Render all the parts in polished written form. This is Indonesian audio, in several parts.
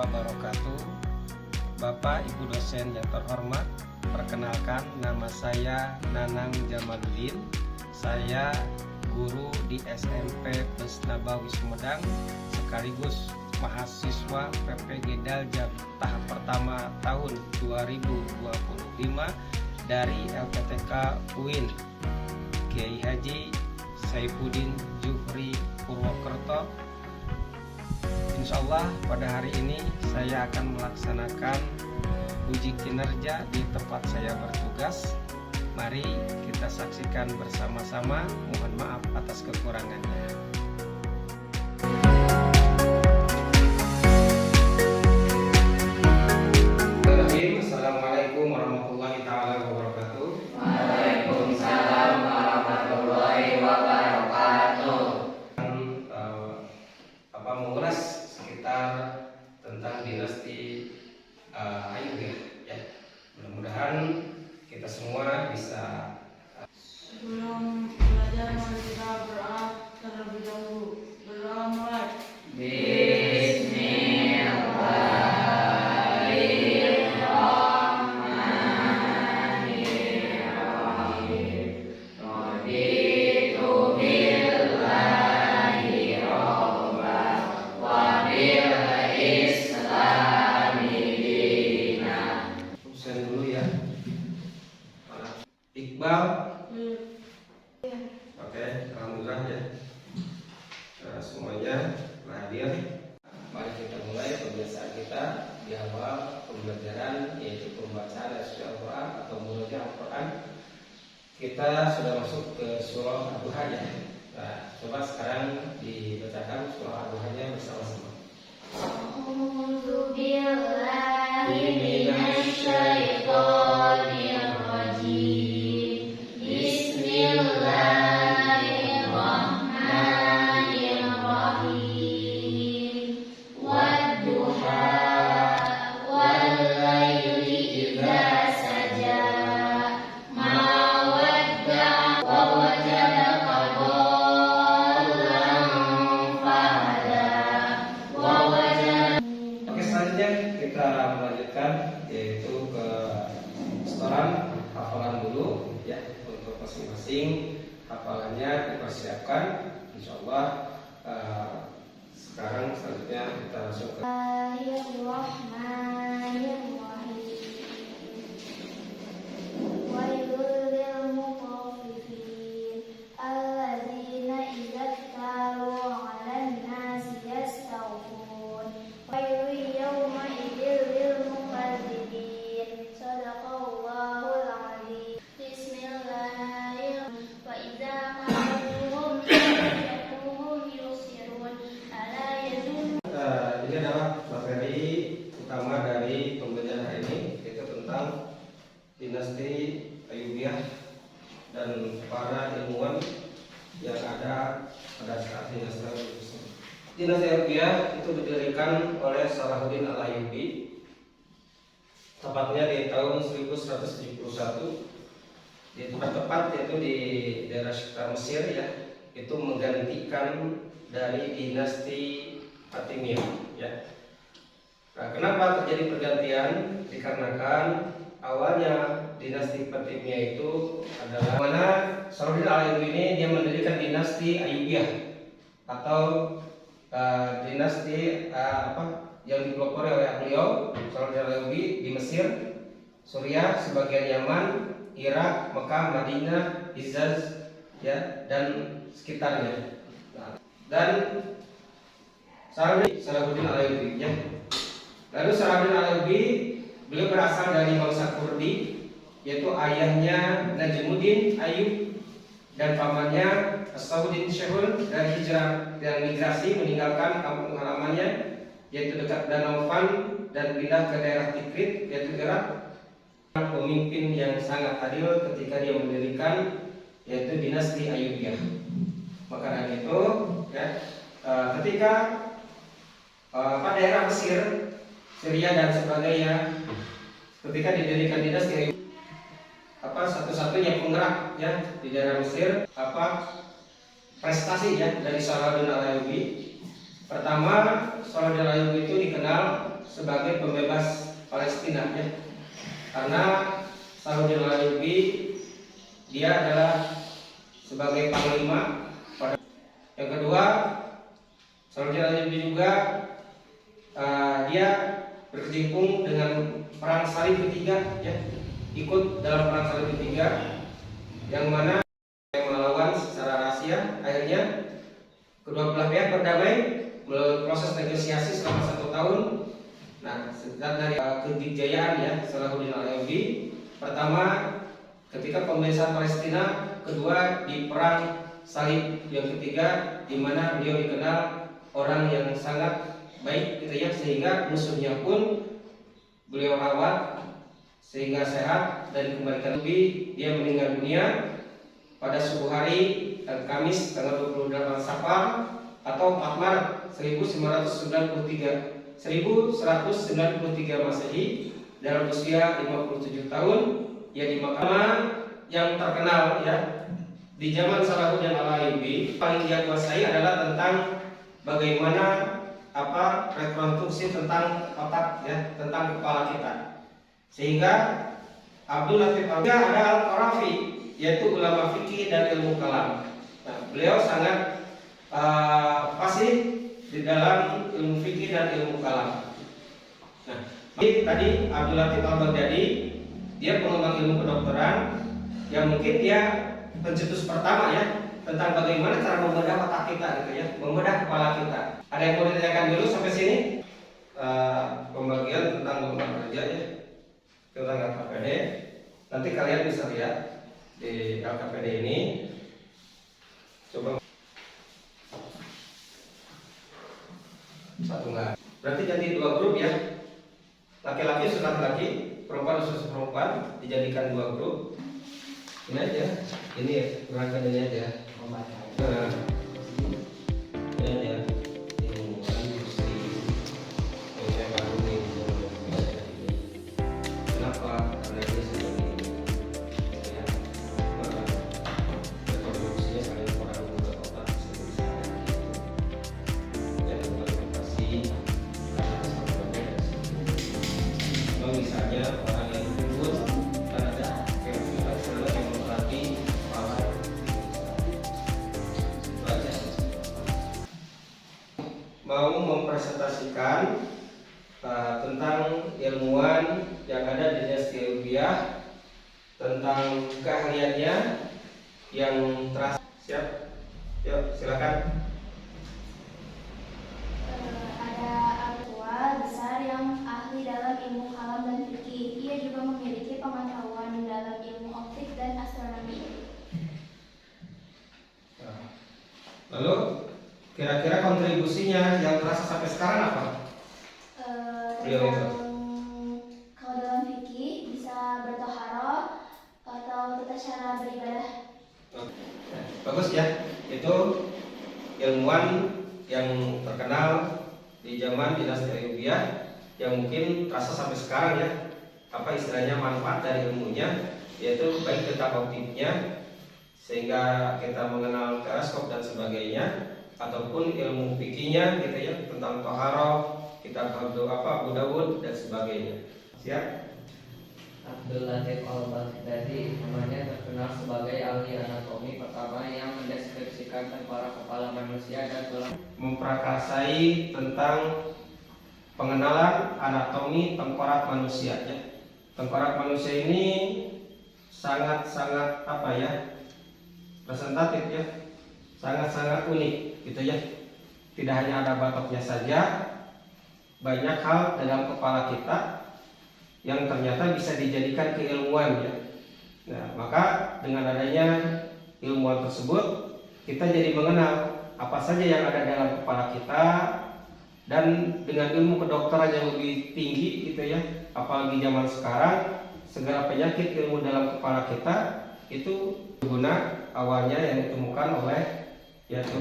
wabarakatuh. Bapak Ibu dosen yang terhormat, perkenalkan nama saya Nanang Jamaluddin. Saya guru di SMP Besnabawi Sumedang sekaligus mahasiswa PPG Daljab tahap pertama tahun 2025 dari LPTK UIN Kiai Haji Saifuddin Juhri Purwokerto. Insya Allah pada hari ini saya akan melaksanakan uji kinerja di tempat saya bertugas. Mari kita saksikan bersama-sama. Mohon maaf atas kekurangannya. Assalamualaikum warahmatullahi wabarakatuh. Waalaikumsalam warahmatullahi wabarakatuh. Mengulas sekitar tentang dinasti Ayyubiyah ya. Mudah-mudahan kita semua bisa. Sebelum belajar mari kita berdoa terlebih dahulu. Berdoa mulai. Iqbal, oke, alhamdulillah ya. Semuanya hadir. Mari kita mulai pembiasaan kita di awal pembelajaran, yaitu pembacaan Al-Quran atau murojaah Al-Quran. Kita sudah masuk ke surah Ad-Duha ya. Nah, coba sekarang dibacakan surah Ad-Duhanya bersama-sama. A'udzu billahi minasy syaithanir rajim. Bismillahirrahmanirrahim. Wad-duha wal-laili idza saja. Ma wadda'a wa wajadaka dhallan fahada. Wa wajadaka. Oke, selanjutnya kita melanjutkan yaitu ke setoran hafalan dulu ya, untuk masing-masing hafalannya dipersiapkan. Insyaallah sekarang selanjutnya kita langsung ke Wailul lil mutaffifin alladzina idza iktalu 'alan nasi yastawfun. Wailul yawma idzil lil mukadzibin. Shadaqallahul 'azim. Bismillahirrahmanirrahim. Wa idza ma'ahum yusirun ala yazun. ini adalah materi utama dari pembelajaran hari ini, yaitu tentang dinasti Ayyubiyah dan para ilmuwan yang ada pada saat dinasti Ayyubiyah. Dinasti Ayyubiyah itu didirikan oleh Salahuddin Al-Ayyubi, tepatnya di tahun 1171 di tempat tepat yaitu di daerah sekitar Mesir ya. Itu menggantikan dari dinasti Fatimiyah ya. Nah, kenapa terjadi pergantian? Dikarenakan awalnya dinasti Fatimiyah itu adalah mana Salahuddin Al-Ayyubi ini dia mendirikan dinasti Ayyubiyah atau dinasti yang dipelopori oleh beliau Salahuddin Al-Ayyubi di Mesir, Suriah, sebagian Yaman, Irak, Mekah, Madinah, Hijaz ya, dan sekitarnya. Nah, dan Salahuddin Al-Ayyubi ya. Lalu Salahuddin Al-Ayyubi beliau berasal dari bangsa Kurdi, yaitu ayahnya Najmuddin Ayyub dan pamannya As-Sauddin Syahul dari hijrah dan migrasi meninggalkan kampung halamannya yaitu dekat Danau Van dan pindah ke daerah Tikrit yaitu Irak. Pemimpin yang sangat adil ketika dia mendirikan yaitu dinasti Ayyubiyah. Maka dari itu ya, ketika pada daerah Mesir, Syria dan sebagainya, ketika didirikan dinasti Ayyubiyah, satu-satunya penggerak ya di daerah Mesir prestasi ya dari Salahuddin Al-Ayyubi. Pertama, Salahuddin Al-Ayyubi itu dikenal sebagai pembebas Palestina ya. Karena Salahuddin Al-Ayyubi dia adalah sebagai panglima. Yang kedua, Salahuddin Al-Ayyubi juga dia berkecimpung dengan perang salib ketiga ya, ikut dalam perang salib ketiga yang mana yang melawan secara rahasia. Akhirnya kedua belah pihak berdamai melalui proses negosiasi selama 1 tahun. Nah, dari kejayaan ya Salahuddin Al-Ayyubi, pertama ketika pembebasan Palestina, kedua di perang salib yang ketiga, di mana beliau dikenal orang yang sangat baik gitu ya, sehingga musuhnya pun beliau rawat sehingga sehat dan dikembalikan. Lebih dia meninggal dunia pada subuh hari Kamis tanggal 28 Safar atau 4 Maret 1193 Masehi dalam usia 57 tahun ya di Makkah. Yang terkenal ya di zaman Salahuddin Al-Ayyubi paling dia kuasai adalah tentang bagaimana rekonstruksi tentang otak ya, tentang kepala kita. Sehingga Abdul Latif ada Al-Qarafi, yaitu ulama fikih dan ilmu kalam. Nah, beliau sangat fasih di dalam ilmu fikih dan ilmu kalam. Nah, tadi Abdul Latif Al-Baghdadi dia pengembang ilmu kedokteran yang mungkin dia pencetus pertama ya tentang bagaimana cara membedah otak kita gitu ya, membedah kepala kita. Ada yang mau ditanyakan dulu sampai sini? Pembagian tentang lomba kerja ya, tentang LKPD. Nanti kalian bisa lihat di LKPD ini. Coba satu enggak. Berarti jadi 2 grup ya. Laki-laki khusus laki-laki, perempuan khusus perempuan, dijadikan 2 grup. Ini aja, ini rangkaian ini aja. Nah, ini aja. Kenapa? Karena ini seperti ini. Ya, reproduksinya kalian kurang otak dan kualifikasi misalnya orang yang jujur dan ada kemudian yang memperhati kepala baca mau mempresentasikan tentang ilmuwan yang ada di dinasti Ayyubiyah, tentang keahliannya yang terasa. Siap? Yuk, silakan. Ada Al-Tua besar yang ahli dalam ilmu kalam dan fikih. Ia juga memiliki pengetahuan dalam ilmu optik dan astronomi. Lalu kira-kira kontribusinya yang terasa sampai sekarang apa? Beliau itu. Kalau dalam fikih bisa bertoharoh atau tata cara beribadah. Bagus ya, itu ilmuwan yang terkenal di zaman dinasti Ayyubiyah yang mungkin terasa sampai sekarang ya, apa istilahnya, manfaat dari ilmunya, yaitu baik tentang optiknya sehingga kita mengenal teleskop dan sebagainya, ataupun ilmu fikihnya gitu ya, tentang toharoh, kitab Abu Dawud dan sebagainya. Siap? Abdul Latif Al-Baghdadi namanya terkenal sebagai ahli anatomi pertama yang mendeskripsikan tengkorak kepala manusia dan tulang. Memprakarsai tentang pengenalan anatomi tengkorak manusia ya. Tengkorak manusia ini sangat-sangat presentatif ya, sangat-sangat unik gitu ya. Tidak hanya ada batoknya saja, banyak hal dalam kepala kita yang ternyata bisa dijadikan keilmuan ya. Nah, maka dengan adanya ilmuwan tersebut, kita jadi mengenal apa saja yang ada dalam kepala kita, dan dengan ilmu kedokteran yang lebih tinggi gitu ya, apalagi zaman sekarang segala penyakit ilmu dalam kepala kita itu guna awalnya yang ditemukan oleh yaitu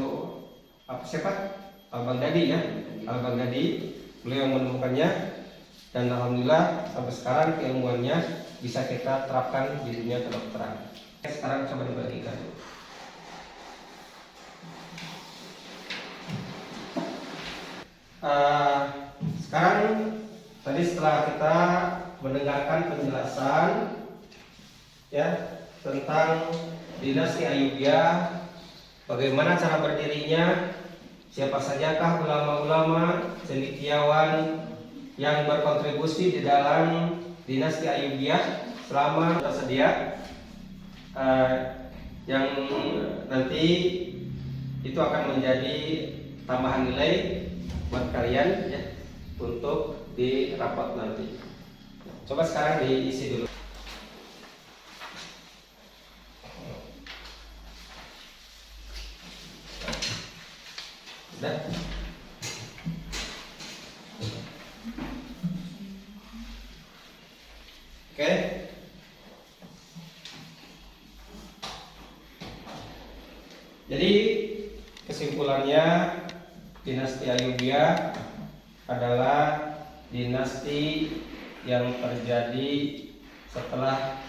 siapa? Al-Baghdadi ya. Al-Baghdadi, beliau yang menemukannya. Dan alhamdulillah sampai sekarang keilmuannya bisa kita terapkan di dunia kedokteran. Sekarang coba dibagikan. Sekarang tadi setelah kita mendengarkan penjelasan ya tentang dinasti Ayyubiyah, bagaimana cara berdirinya, siapa sajakah ulama-ulama cendekiawan yang berkontribusi di dalam dinasti Ayyubiyah selama tersedia, yang nanti itu akan menjadi tambahan nilai buat kalian ya untuk di rapat nanti. Coba sekarang diisi dulu. Sudah? Oke. Jadi kesimpulannya, dinasti Ayyubiyah adalah dinasti yang terjadi setelah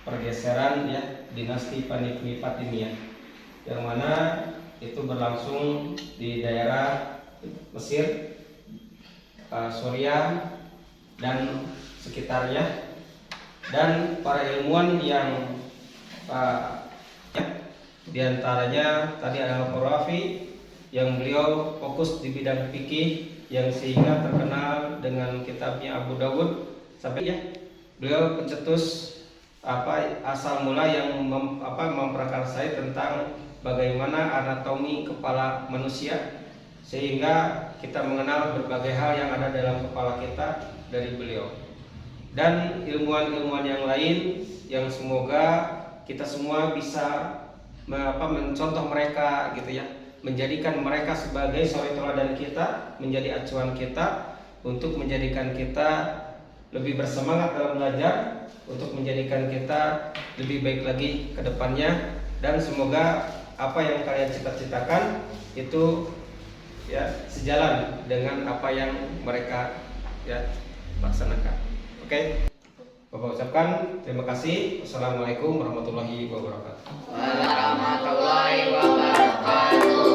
pergeseran ya dinasti Fatimiyah, yang mana itu berlangsung di daerah Mesir, Suriah dan sekitarnya. Dan para ilmuwan yang diantaranya tadi adalah Qurafi, yang beliau fokus di bidang fikih, yang sehingga terkenal dengan kitabnya Abu Dawud, sampai ya beliau pencetus asal mula yang memprakarsai tentang bagaimana anatomi kepala manusia, sehingga kita mengenal berbagai hal yang ada dalam kepala kita dari beliau. Dan ilmuwan-ilmuwan yang lain yang semoga kita semua bisa mencontoh mereka gitu ya, menjadikan mereka sebagai suri teladan kita, menjadi acuan kita untuk menjadikan kita lebih bersemangat dalam belajar, untuk menjadikan kita lebih baik lagi ke depannya. Dan semoga apa yang kalian cita-citakan itu ya sejalan dengan apa yang mereka ya laksanakan. Oke. Bapak ucapkan terima kasih. Wassalamualaikum warahmatullahi wabarakatuh. Warahmatullahi wabarakatuh.